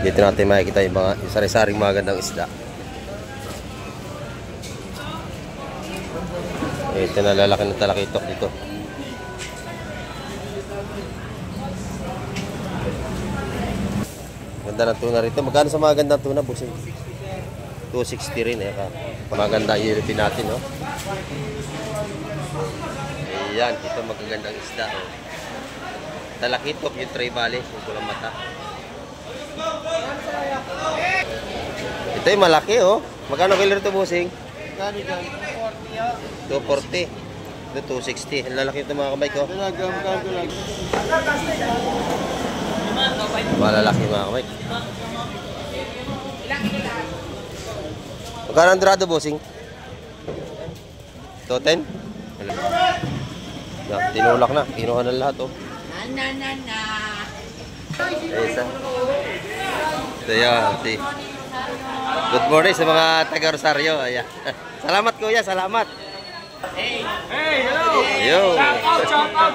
Dito natin makikita yung mga sari-saring magandang isda. Ito na lalaki ng talakitok dito. Ganda ng tuna rito. Magkano sa mga gandang tuna, bossing? 260 rin eh. Maganda i-repeat natin, no? Ayan, ito magagandang isda, oh. Talakitok, yung tray bali, yung kulang mata. Ito yung malaki, oh. Magkano kilo rito, bossing? 240. Ito 260. Ang lalaki ito mga kamay ko. Malalaki mga kamay. Magkano ang dorado, bossing? 210? Tinulak na. Kinuha na lahat, oh. Isa. Ito yan. Good morning sa mga taga Rosario. Ayan. Salamat kuya, salamat. Hey, hello. Yo. Shout out.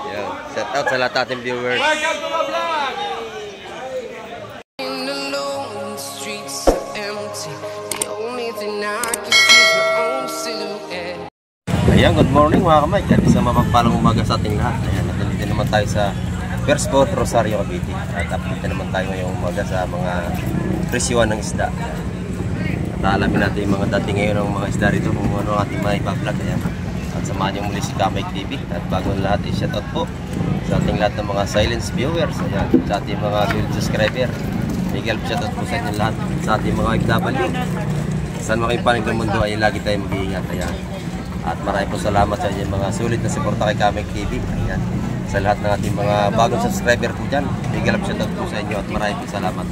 Yo. Shout out sa lahat nating viewers. Welcome to my vlog. Ayan, good morning mga kamay. Kasi sa mapagpalang umaga sa ating lahat. Ayan, nandito naman tayo sa First Boat Rosario, Cavite. At update naman tayo ngayong umaga sa mga presyuan ng isda. At alamin natin yung mga dating ngayon ng mga isda rito kung ano ang ating mga ipa-vlog. Ayan. At samahan niyo muli si Kamay TV. At bago lahat, i-shoutout po sa ating lahat ng mga silence viewers. Ayan, sa ating mga solid subscriber. Miguel, shoutout po sa inyo lahat. Sa ating mga FW. Saan mga ipanig ng mundo ay lagi tayo mag-iingat. Ayan. At maraming po salamat sa inyo mga sulit na suporta kay Kamay TV. Ayan. Sa lahat ng ating mga bagong subscriber po dyan. Big shoutout po sa inyo at maraming po salamat.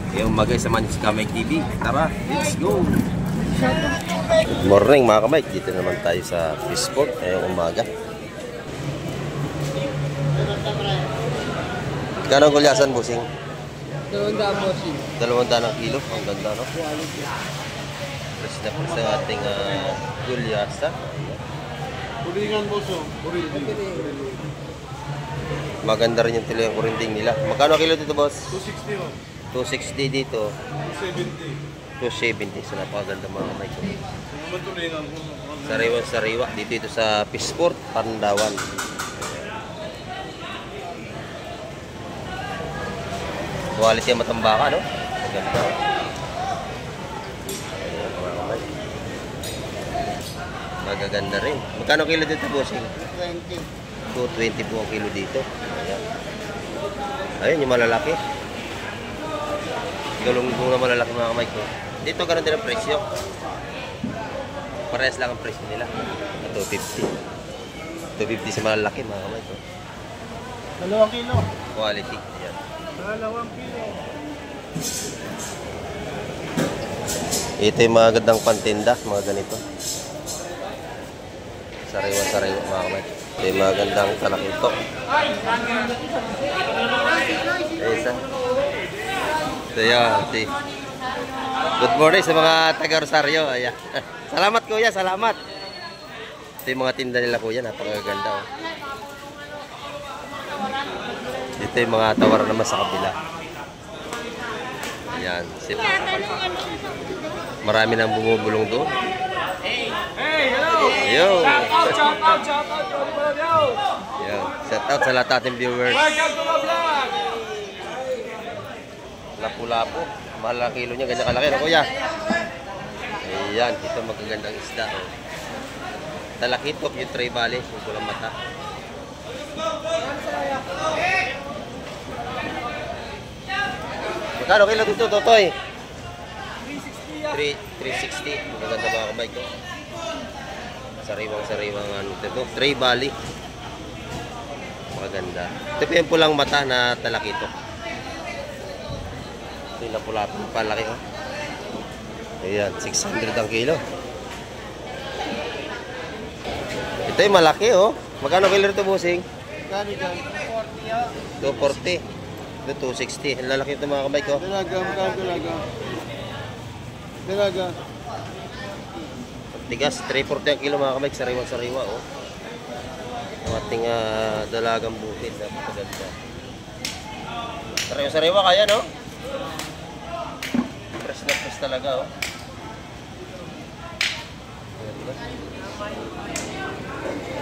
Ngayong umaga, samahan niyo si Kamay TV. Tara, let's go! Good morning mga kamay. Dito naman tayo sa Fishport ngayong umaga. Kano ang gulyasan, bossing? 200 bossing. 200 ang kilo. Ang ganda, no? Press na press ang ating gulyasa. Kuringan boso. Maganda rin yung tuloy ang kurinding nila. Magkano kilo dito, boss? 260. 260 dito. 270. 270. Sa napakaganda mga kamay ko. Sariwa-sariwa. Dito ito sa Fishport, Pandawan. Quality ang matambaka, no? Maganda. Magaganda rin. Magkano kilo dito, bossing? 220 po ang kilo dito. Ayan. Ayun, yung malalaki. Galunggong na malalaki mga kamay ko. Dito ganun din ang presyo. Parehas lang ang presyo nila. 250. 250 sa malalaki mga kamay ko. 2 kilo. Quality. Ayan. 2 kilo. Ito yung mga gandang pantinda. Mga ganito. Sariwa-sariwa mga kamay. Ito yung mga gandang talakitok. Isa. Ito yan. Good morning sa mga taga Rosario. Ayan. Salamat kuya, salamat. Ito yung mga tinda nila kuya. Napakaganda. Oh. Ito yung mga tawar naman sa kabila. Ayan. Marami nang bumubulong doon. Hey, hello. Yo. Shout out. Yo. Shout out sa lahat nating viewers. Welcome to my vlog. Lapu-lapu. Mahal na kilo niya. Ganyan kalaki na kuya. Ayan. Ito magagandang isda. Oh. Talakitok yung tray bali. Yung kulang mata. Magkano kilo dito, Totoy? 360. Magaganda mga kamay ko. Sariwang-sariwang ano ito. Tray bali. Maganda. Ito po yung pulang mata na talakitok. Ito yung napulapin. Palaki, oh. Ayan, 600 ang kilo. Ito yung malaki, oh. Magkano kilo ito, bossing? 240. Ito, 260. Ang lalaki ito mga kamay ko. Dalaga. Tigas, 340 ang kilo mga kamay. Sariwa-sariwa, oh. Ang ating dalagang bukid. Napakaganda. Sariwa kaya, no? Fresh na fresh talaga, oh.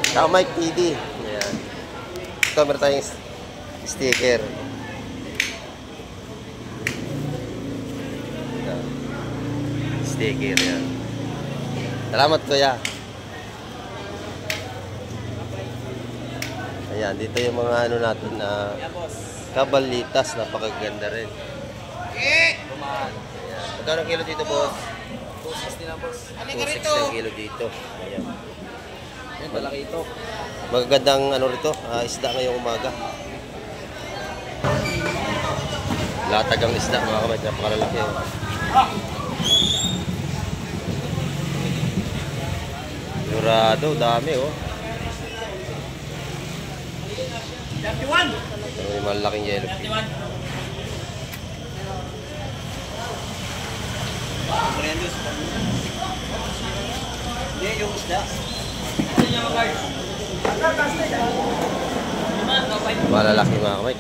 Saka Mike TV. Ayan. Ito, meron tayong sticker. Ayan. Sticker, yan. Salamat, kuya. Ayan, dito yung mga ano natin na kabalitas. Napakaganda rin. Ayan. Magkano kilo dito, boss? 260 na, boss. 260 ang kilo dito. Ayan. Yan, malaki ito. Magagandang ano rito, isda ngayong umaga. Latag ang isda, mga kamay, napakalalaki. Oh. Dorado, dami, oh. May malaking yellow. Hindi, yung isda. Malalaki, mga kamay.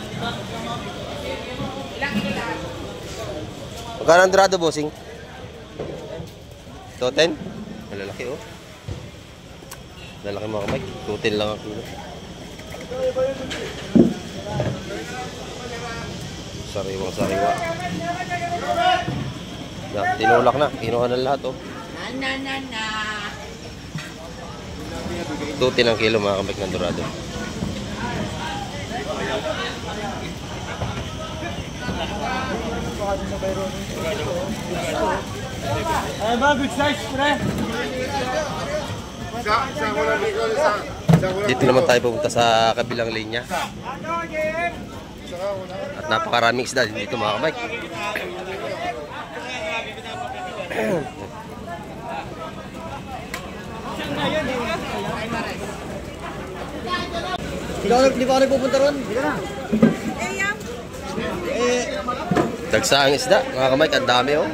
Magkano ang dorado, bossing? 210? Malalaki, oh. Malalaki, mga kamay. 210 lang ang kilo. Sariwang sariwa. Yan, tinulak na. Kinuha na lahat, oh. 210 ang kilo, mga kamay ng dorado. Ay, ba, good size, pre. Dito naman tayo pupunta sa kabilang linya. At napakaraming isda dito, mga kamay. Di ba ako pupunta ron? Dagsa ang isda, mga kamay. Ang dami, oh.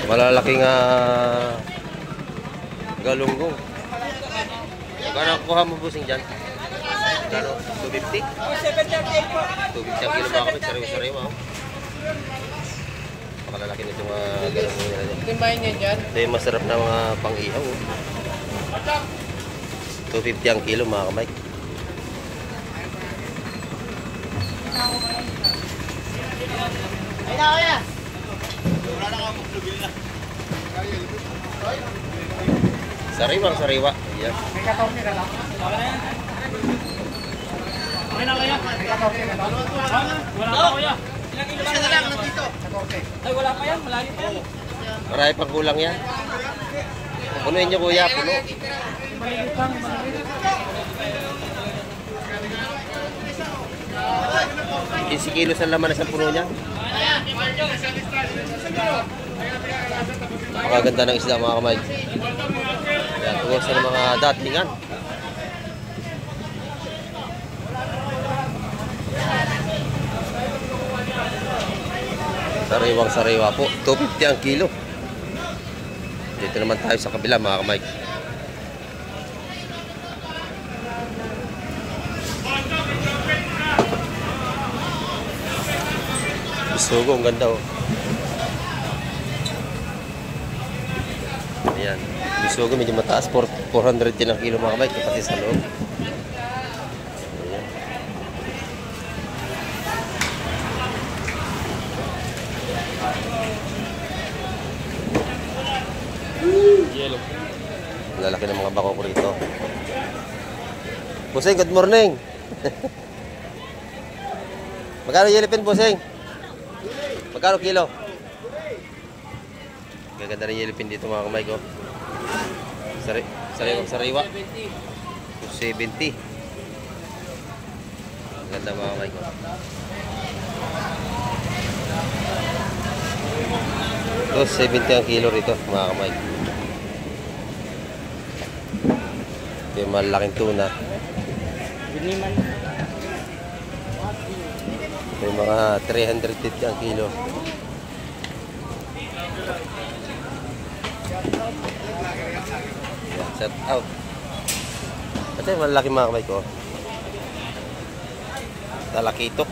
Malalaking galunggong. Kano kuha mo, busing dyan? Kano? 250? 250 ang kilo, mga kamay. Sariwa-sariwa, oh. Makalalaki nito mga galunggong nila dyan. Timbahin niya dyan. Ito yung masarap na mga pang-ihaw, oh. 250 ang kilo, mga kamay. Ay na, kuya! Sariwang sariwa. Ayan. May 14 na lang. Okay na, kuya. May 14 na lang. Wala pa, kuya. Ilang kilo ba na lang nandito? 14. Ay, wala pa yan. Malayo pa yan. Marami pang kulang yan. Punuin nyo, kuya. Puno. Malilit lang. 15 kilos ang laman na sa puno niya. Makaganda ng isda, mga kamay. Yan, tungkol sa mga datingan. Sariwang sariwa po. 250 ang kilo. Dito naman tayo sa kabila, mga kamay. Bisugo, ang ganda, oh. Ayan. Bisugo, medyo mataas. 410 ang kilo, mga kamay. Kapati sa loob. Ayan. Yellow. Lalaki ng mga bako ko rito. Busing, good morning. Magkano yellowfin, Busing? Magkano kilo? Gaganda rin yellowfin dito, mga kamay ko. Sariwa. 270. Ganda, mga kamay ko. So, 70 ang kilo rito, mga kamay. Ito yung malaking tuna. Biniman. Ito yung mga 350 ang kilo. Set out. Ito yung malaki, mga kamay ko. Talakitok.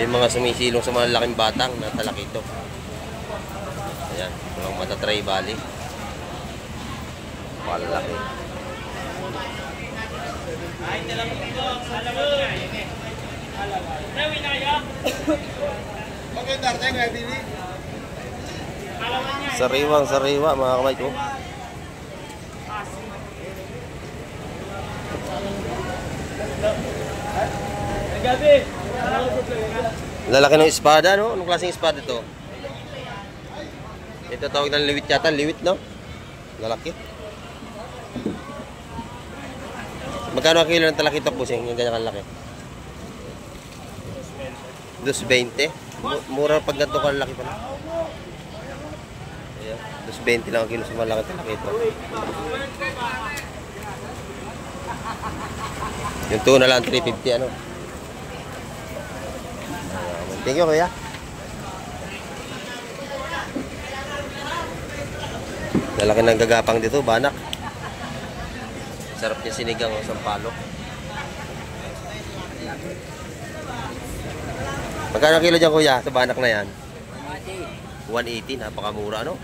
Yung mga sumisilong sa mga laking batang na talakitok. Ayan, walang matatry bali. Palaki. Sariwang sariwa mga kamay ko. Lalaki ng espada, no? Anong klaseng espada to? Ito tawag ng liwit yata, liwit, no? Lalaki. Magkano ang kilo ng talakitok, busing? Yung ganyan kalaki? 2.20. Mura pag ganito kalaki pa na. Ayan, 2.20 lang ang kilo sa malaki talakitok. Yung tuna lang 3.50, ano? Thank you, kuya. Lalaki ng gagapang dito, banak. Sarap niya sinigang o sampalok. Magkano kilo dyan, kuya, sa banak na yan? 180, napakamura, no?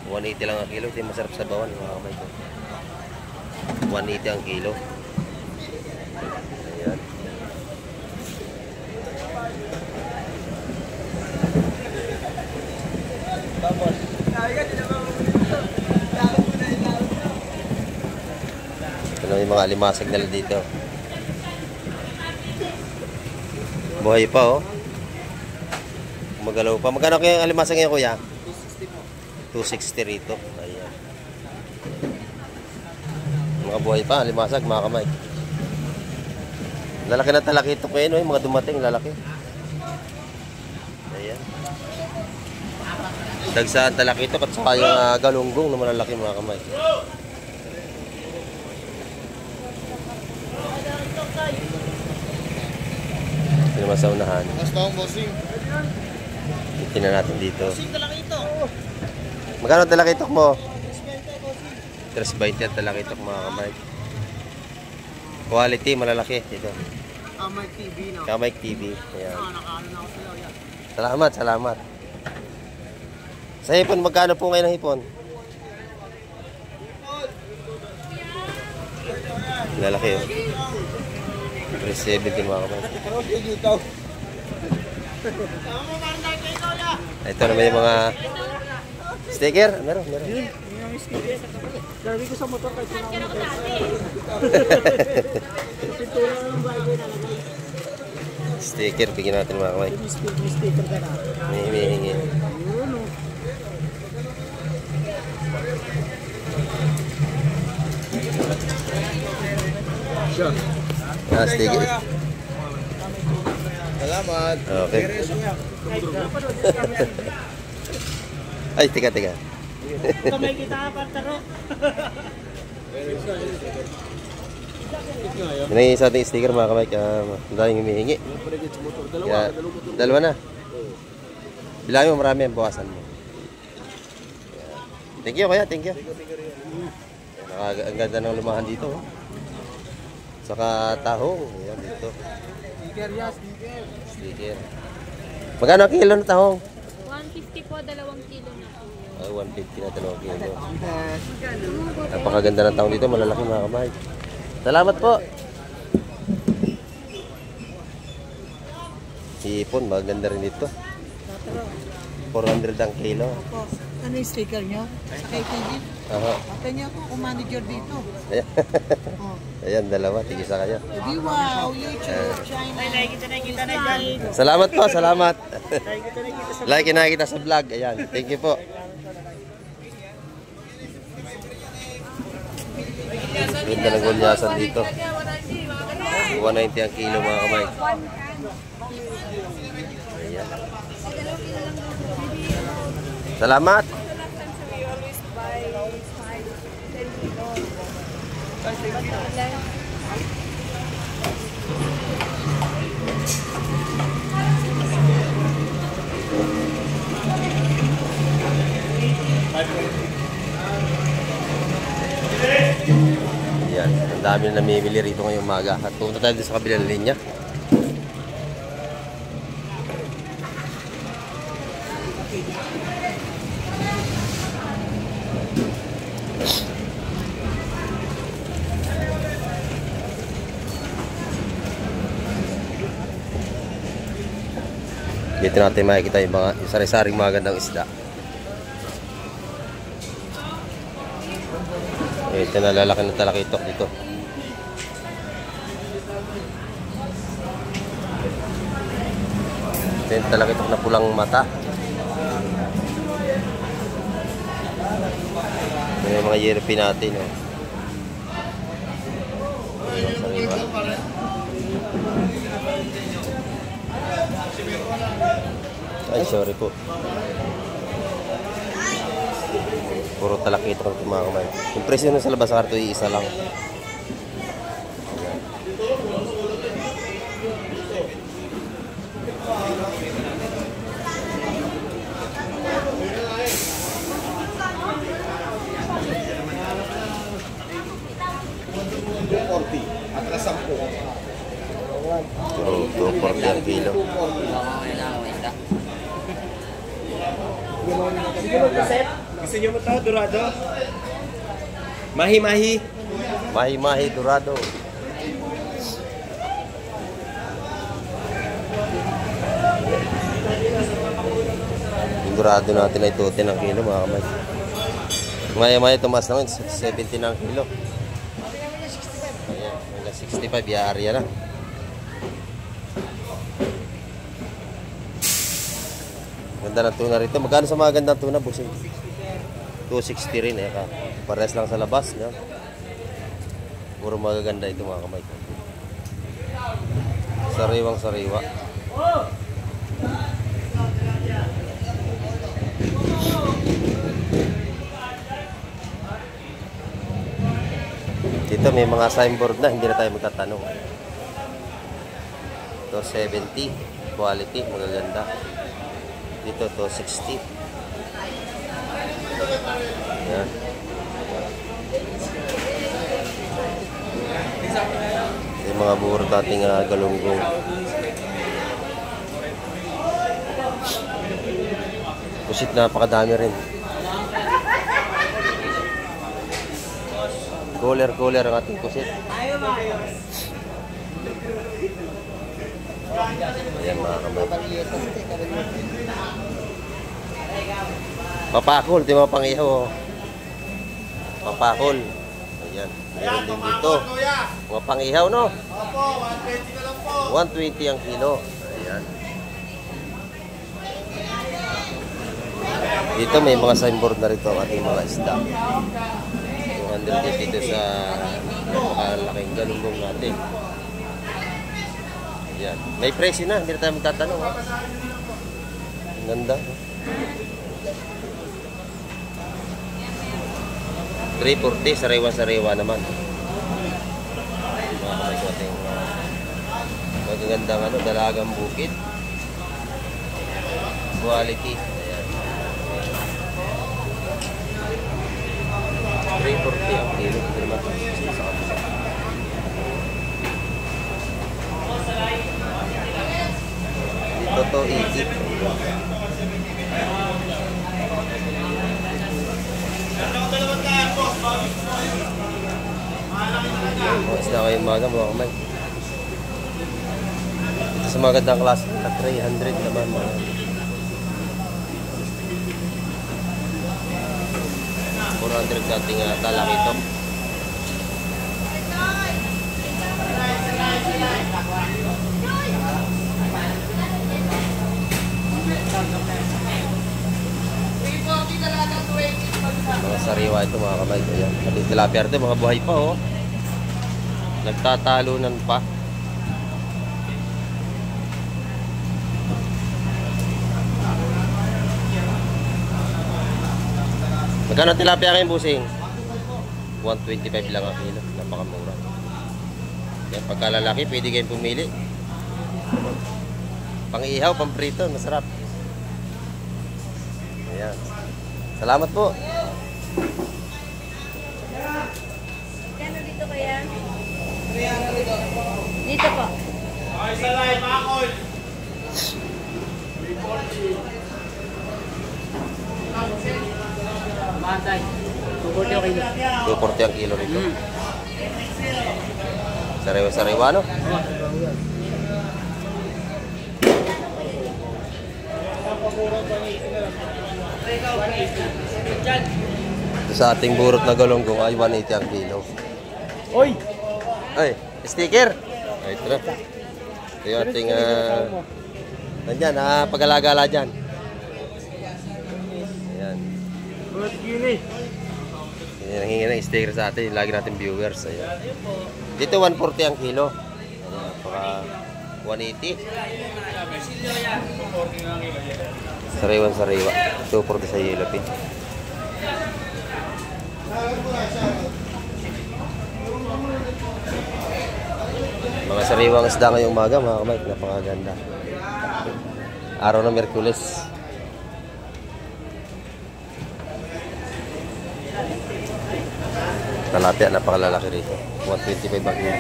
180 lang ang kilo. Ito yung masarap sa bawan, mga kamay ko. 180 ang kilo. Ayan. Ito yung mga alimasag nila dito. Buhay pa, oh. Magalaw pa. Magkano kaya ang alimasag ngayon, kuya? 260 rito. Ayan. Mga buhay pa, alimasag, mga kamay. Lalaki na talakitok ngayon, oh. Yung mga dumating, lalaki. Ayan. Dagsaan talakitok at saka yung galunggong na malalaki, mga kamay. Ito naman sa unahan. Tingnan natin dito. Magkano ang talakitok mo? 3.20 ang talakitok, mga kamay. Quality, malalaki dito. Kamay TV, no? Kamay TV. Ayan. Nakaano na ako sa'yo, yan. Salamat, salamat. Sa hipon, magkano po ngayon ang hipon? Lalaki, oh. 370, mga kamay. Ito naman yung mga sticker. Meron. Sabi ko sa motor kahit sila ako motor. Sticker, bigyan natin, mga kamay. May sticker ka na. May hingi. Sticker. Salamat. Okay. Ay, tika. Kamay kita, partero. Yan ang isa ating sticker, mga kamay. Ang daming humihingi. Kaya, dalawa na. Bilangin mo, marami ang bawasan mo. Thank you, kuya. Thank you. Ang ganda ng lumahan dito. Oh. Saka tahong. Ayan, dito. Sticker, yes, sticker. Sticker. Magkano ang kilo na tahong? 150 po, 2 kilo na. 150 na 2 kilo. Napakaganda ng tahong dito. Malalaki, mga kamay. Salamat po. Hipon, maganda rin dito. 400 ang kilo. Ano yung sticker nyo? Sa KTV? Aha. Ate niya ako, kung manager dito. Ayan. Ayan, dalawa. Tigisa kayo. Di wow, YouTube, China. Nakikita na dyan. Salamat po, salamat. Like nakikita sa vlog. Ayan, thank you po. Ganda ng gulyasan dito. 190 ang kilo, mga kamay. Ayan. Salamat. Yan. Ang dami na namimili rito ngayong umaga. At pumunta tayo sa kabilang linya. Dito natin makikita yung mga sari-saring magandang isda. Ito na lalaki ng talakitok dito. Ito yung talakitok na pulang mata. Ito yung mga yeropi natin. Oh. Ay, sorry po. Puro talakitok ang kumakamay. Yung presyo nun sa labas sa karto, isa lang. Oh, 240 ang kilo. Gusto nyo mo ito, Dorado? Mahi-mahi. Mahi-mahi dorado. Yung dorado natin ay 210 ang kilo, mga kamay. Maya-maya tumas naman, 70 ang kilo. Ayan, hanggang 65, yari na. Ganda ng tuna rito. Magkano sa mga gandang tuna, busing? 260 rin eh. Pares lang sa labas. No? Puro magaganda ito mga kamay. Sariwang sariwa. Dito may mga signboard na. Hindi na tayo magtatanong. Ito 70. Quality. Magaganda. Dito to 60. Yan. Yung mga buhor dating galunggong. Pusit napakadami rin. Cooler ang ating pusit. Ayan mga kamay. Papakol, di mga pangihaw. Papakol. Ayan. Meron din dito. Mga pangihaw, no? Opo, 120 na lang po. 120 ang kilo. Ayan. Dito may mga signboard na rito ang ating mga isda. 200 dito sa napakalaking galunggong natin. Ayan. May presyo na, hindi na tayo magtatanong. Ang ganda. 340, sariwa-sariwa naman. Mga kamay ko ating magagandang dalagang bukid. Quality. Ayan. 340 ang kilo. Hindi naman ito sa kapisa. Dito to 80. Mga isda kayo umaga mga kamay. Ito sa magandang klase na 300 naman mga 400 dating talakito. Mga sariwa ito mga kamay. Ayan. Ating tilapia ito, mga buhay pa oh. Nagtatalunan pa. Magkano tilapia kayong busing? 125 lang ang kilo. Napakamura. Yan, pagkalalaki, pwede kayong pumili. Pang-ihaw, pang-prito, masarap. Ayan. Salamat po. Kano dito kaya? Dito po. Matay. 240 okay. 240 ang kilo rito. Sariwa-sariwa, no? Ito sa ating burot na galonggong ay 180 ang kilo. Oy! Ay, sticker! Ay, ito na. Ito yung ating nandyan, pag-alagala dyan. Ayan. Good gini. Yan ang hingi ng sticker sa atin. Lagi natin viewers. Ayan. Dito 140 ang kilo. Ayan, paka 180. Sariwan-sariwa. 240 sa yellow pin. Mga sariwang isda ngayong umaga mga kamay. Napakaganda. Araw ng Merkules. Talapia, napakalalaki rito. 125 ang kilo.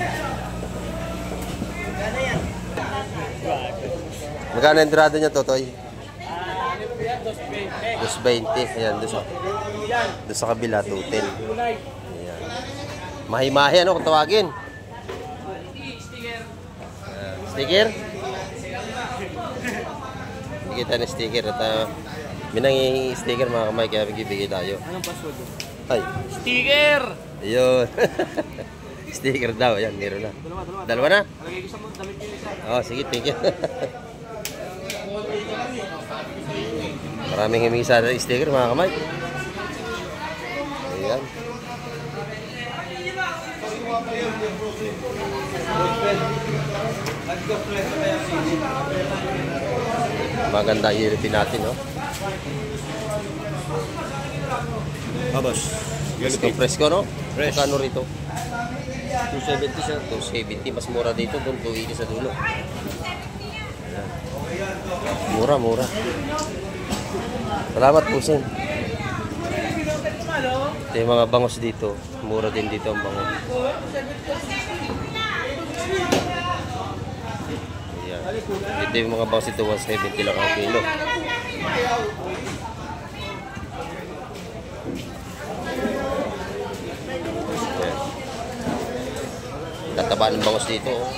Magkano yung entrada niya, Totoy? 220. Ayan, doon sa kabila, 210. Ayan. Mahi-mahi, ano kung tawagin? Sticker? Kita na sticker. At minangi sticker mga kamay, kaya bigay tayo. Anong password? Ay. Sticker! Ayun. Sticker daw. Ayan, meron na. Dalawa na? Lagay ko sa mo, damit yung isa. Oh, sige, thank you. Maraming humingi sa sticker mga kamay. Ayan. Maganda ilipin natin, no? Boss. Presko, no? Fresh. Magkano rito? 270 siya. 270. Mas mura dito. Doon 280 sa dulo. Mura, mura. Salamat po, Sen. Ito yung mga bangos dito. Mura din dito ang bangos. Ayan. Ito yung mga bangos dito. 170 lang ang kilo. Tataba ng bangos dito. Oh.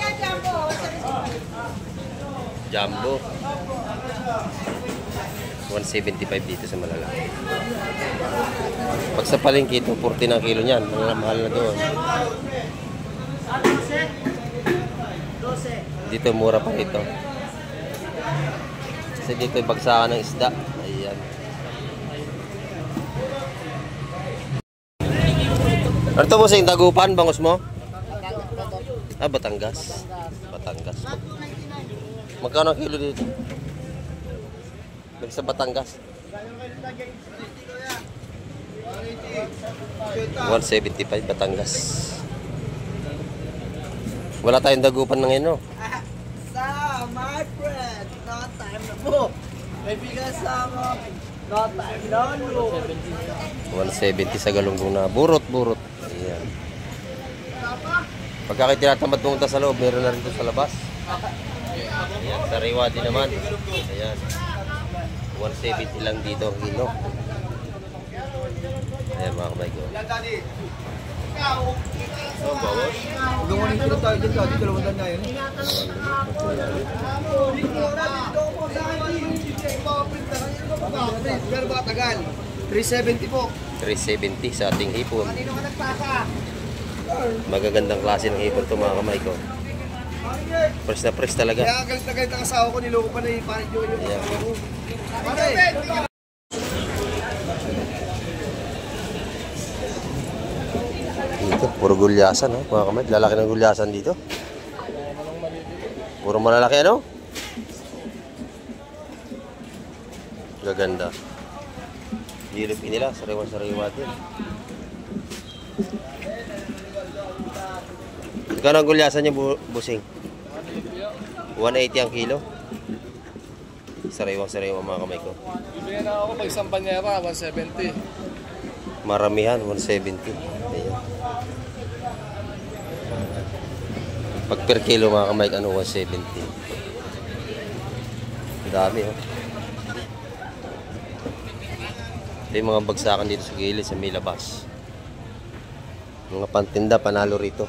Jumbo. 175 dito sa malalaki. Pag sa palengke ito, 40 ng kilo niyan. Mahal na doon. Dito mura pa ito. Kasi dito yung bagsakan ng isda. Ayan. Ano ito mo sa Dagupan, bangus mo? Ah, Batangas. Batangas. Magkano ang kilo dito? Sa Batangas. 175 Batangas. Wala tayong Dagupan na ngayon, no? Sa my friend, no time na po. May bigas sa mo. No time na no. 170 sa galunggong na burot-burot. Ayan. Pagka kayo tinatamad pumunta sa loob, meron na rin ito sa labas. Ayan, sariwa din naman. Ayan. 170 lang dito ang kilo. Ayan mga kamay ko. Oh, bawas. Hanggang 1 kilo tayo dito. Dito lang na yun. Pero ba tagal? 370 po. 370 sa ating hipon. Magagandang klase ng hipon ito mga kamay ko. Fresh na fresh talaga. Kaya galit na galit ang asawa ko. Niloko pa na yung parit yun. Dito, puro gulyasan, no? Mga kamay, lalaki ng gulyasan dito. Puro malalaki, ano? Gaganda. Dilipin nila, sariwa-sariwa din. Magkano ang gulyasan niya, busing? 180 ang kilo. Sariwa-sariwa mga kamay ko. Bibigyan na ako pag isang panyera, 170. Maramihan, 170. Ayan. Pag per kilo mga kamay, ano, 170. Ang dami, oh. Ito yung mga bagsakan dito sa gilid sa may labas. Mga pantinda, panalo rito.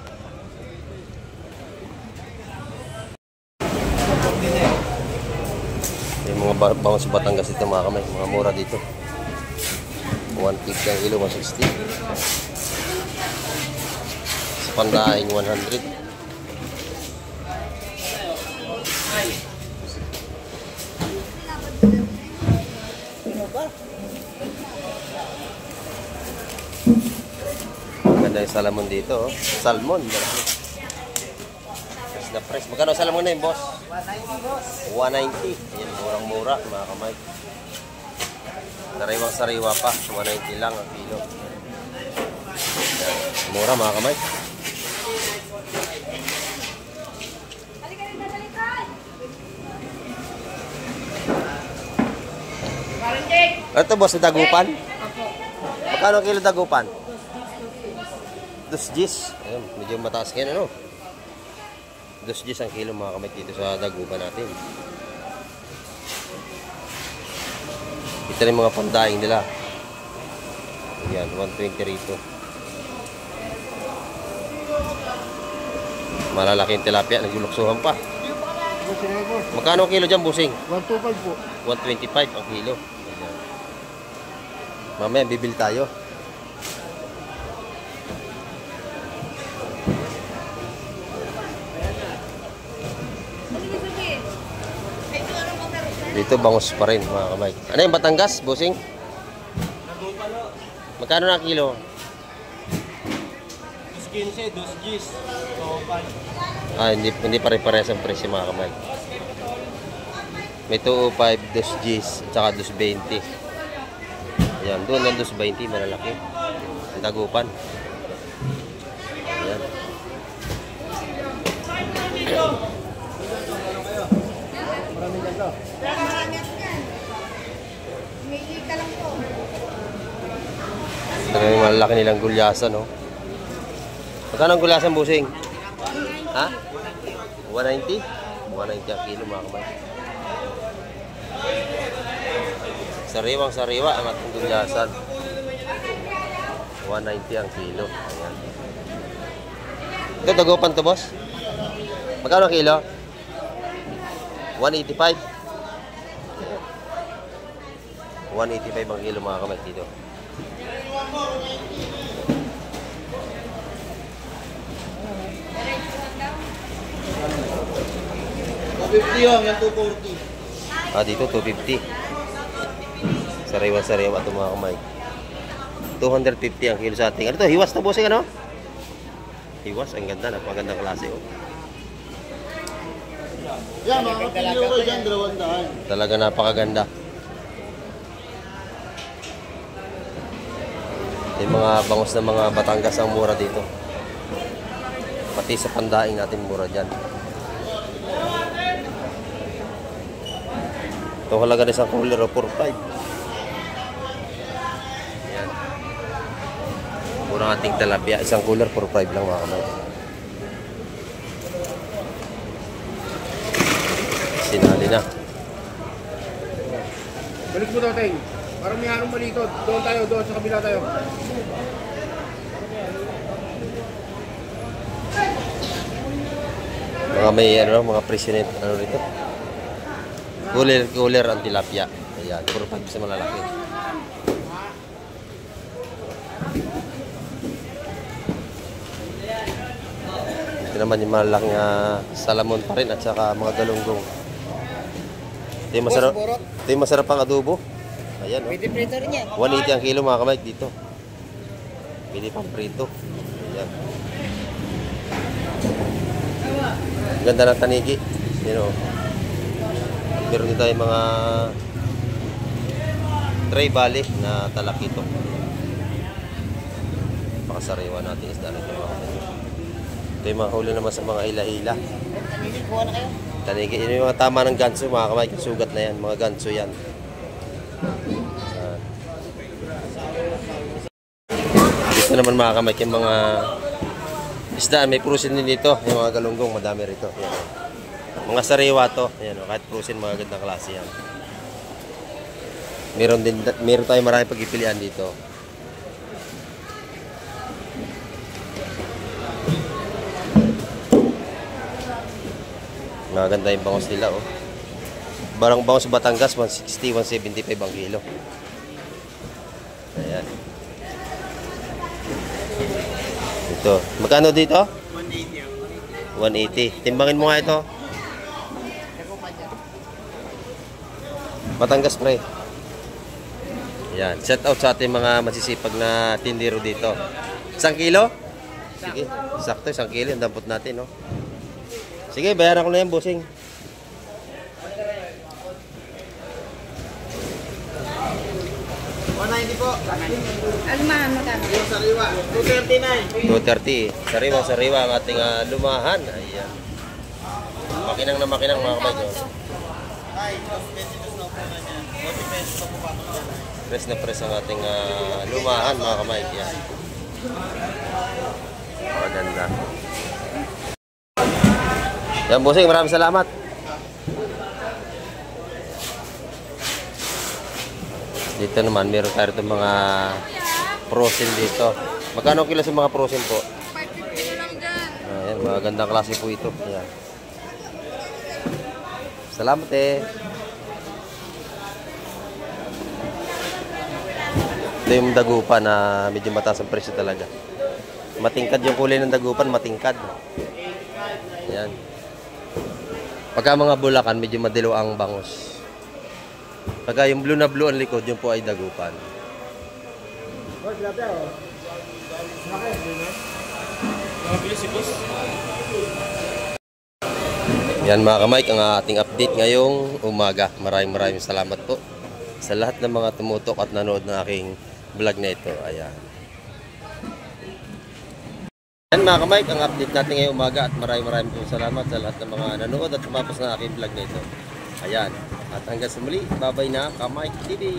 Yung mga bawang sa Batangas dito mga kamay, mga mura dito. 150 ang kilo, 160. Sa Pandaing 100. Maganda yung salamon dito, oh. Salmon. Fresh na fresh. Magkano salamon na yun, boss? 190, boss. 190. Ayan, murang-mura, mga kamay. Sariwang-sariwa pa. 190 lang ang kilo. Ayan, mura, mga kamay. Ito, boss, na dagupan? Magkano ang kilo dagupan? 2 Gs. Ayun, medyo mataas ngayon, ano? 2 Gs ang kilo mga kamay dito sa dagupan natin. Ito rin mga pandaing nila. Ayan, 120 rito. Malalaki yung tilapia, nagluluksuhan pa. Magkano ang kilo dyan, busing? 125 po. 125 ang kilo. Ayan. Mamaya bibil tayo. Dito bangus pa rin mga kamay. Ano yung Batangas, busing? Magkano na kilo? 15, 2 Gs. Ah, hindi pare-parehas ang presyo mga kamay. May 205, 2 Gs, at saka 220. Ayan, doon ang 220, malalaki. Ang dagupan. Ayan. Ito yung malalaki nilang gulyasan, no? Magkano ang gulyasan, busing? Ha? 190? 190 ang kilo, mga kamay. Sariwang-sariwa ang ating gulyasan. 190 ang kilo. Ayan. Ito, dagupan to, boss? Magkano ang kilo? 185. 185 ang kilo mga kamay dito. Dito 250. Sariwa-sariwa ito mga kamay. 250 ang kilo sa ating. Ano to? Hiwas na bossing, ano? Hiwas, ang ganda. Napagandang klase, oh. Yan, mga kapilyo ko dyan, 200. Talaga napakaganda. Yung mga bangus ng mga Batangas ang mura dito. Pati sa Pandaing natin mura dyan. Ito halaga na isang cooler o 4-5. Ayan. Mura ng ating talapia. Isang cooler 4-5 lang mga kamay. Sinali na. Balik mo daw, Teng. Parang may harong malikot. Doon tayo, doon sa kabila tayo. Mga may ano, mga president ano rito. Cooler ang tilapia. Ayan, puro pag sa malalaki. Ito naman yung malalaking salamon pa rin at saka mga galunggong. Ito yung masarap ang adobo. Ayan, oh. Pwede prito rin yan. 180 ang kilo mga kamay dito. Pwede pang prito. Ayan. Ganda ng tanigi. You know. Meron din tayo mga tray bali na talakito. Pakasariwa natin isda nito mga kapatid. Ito yung mga huli naman sa mga hila-hila. Tanigi. Yun yung mga tama ng ganso mga kamay. Sugat na yan. Mga ganso yan. Dito naman mga kamay yung mga isda. May prusin din dito. Yung mga galunggong, madami rito. Yan. Mga sariwa to. Yan, kahit prusin, mga gandang klase yan. Meron tayong marami pagpipilian dito. Maganda yung bangos nila, oh. Barang bangos Batangas, 160, 175 ang kilo. Ayan. Ito. Magkano dito? 180. 180. Timbangin mo nga ito. Batangas, pre. Ayan. Set out sa ating mga masisipag na tindero dito. 1 kilo? Sige. Sakto, 1 kilo. Ang dampot natin, no? Sige, bayaran ko na yan, bossing. Almahan, magkano? 230. Sariwa ang ating lumahan. Ayan. Makinang na makinang, mga kamay. Press na press ang ating lumahan, mga kamay. Yan. Maganda. Yan, bossing, maraming salamat. Dito naman, meron tayo itong mga frozen dito. Magkano kilo sa mga frozen po? 550 lang dyan. Ayan, magandang klase po ito. Ayan. Salamat eh. Ito yung dagupan na medyo mataas ang presyo talaga. Matingkad yung kulay ng dagupan, matingkad. Ayan. Pagka mga bulakan, medyo madilaw ang bangus. Pagka yung blue na blue ang likod, yun po ay dagupan. Yan mga kamay, ang ating update ngayong umaga. Maraming salamat po sa lahat ng mga tumutok at nanood ng aking vlog na ito. Ayan. Yan mga kamay, ang update natin ngayong umaga at maraming po salamat sa lahat ng mga nanood at tumapos ng aking vlog na ito. Ayan. At hanggang sa muli, babay na Kamay TV.